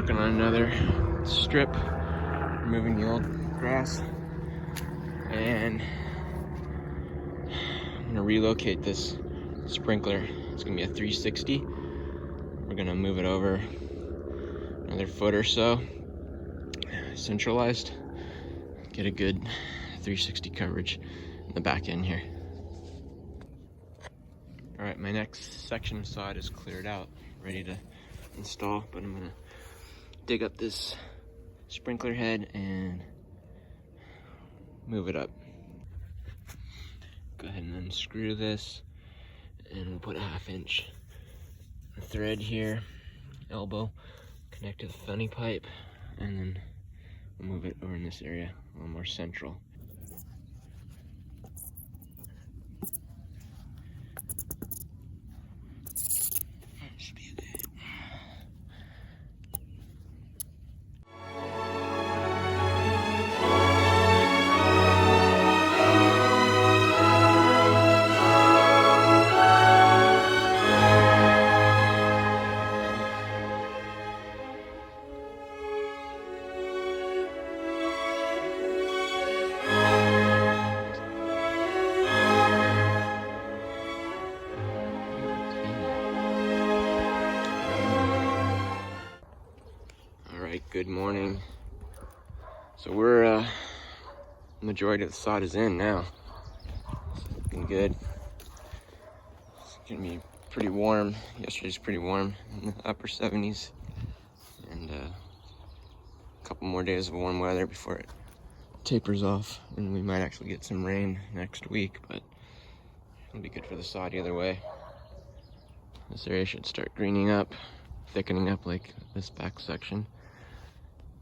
Working on another strip, removing the old grass, and I'm gonna relocate this sprinkler. It's gonna be a 360. We're gonna move it over another foot or so, centralized, get a good 360 coverage in the back end here. All right, my next section of sod is cleared out, ready to install, but I'm gonna dig up this sprinkler head and move it up. Go ahead and unscrew this, and we'll put a 1/2 inch thread here, elbow, connect to the funny pipe, and then we'll move it over in this area, a little more central. Should be okay. Good morning. So we're majority of the sod is in now. It's looking good. It's gonna be pretty warm. Yesterday's pretty warm, in the upper 70s, and a couple more days of warm weather before it tapers off, and we might actually get some rain next week, but it'll be good for the sod either way. This area should start greening up, thickening up like this back section.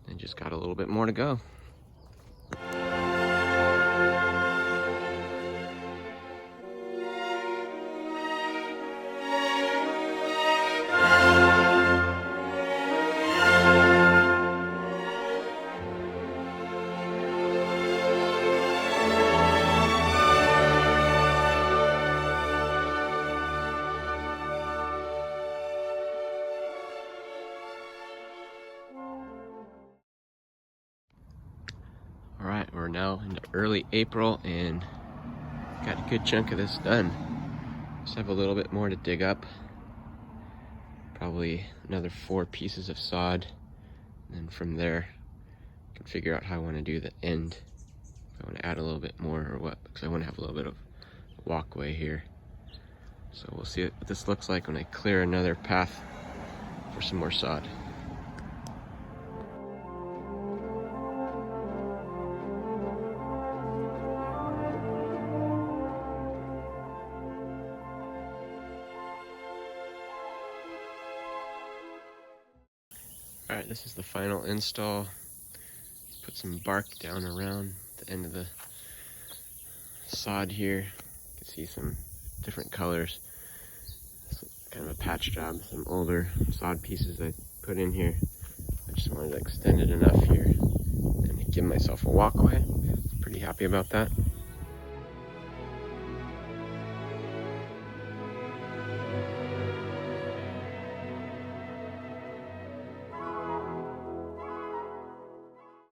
And just got a little bit more to go. All right, we're now into early April and got a good chunk of this done. Just have a little bit more to dig up. Probably another 4 pieces of sod. And then from there, I can figure out how I want to do the end. If I want to add a little bit more or what, because I want to have a little bit of walkway here. So we'll see what this looks like when I clear another path for some more sod. All right, this is the final install. Put some bark down around the end of the sod here. You can see some different colors. It's kind of a patch job, some older sod pieces I put in here. I just wanted to extend it enough here and give myself a walkway. Pretty happy about that.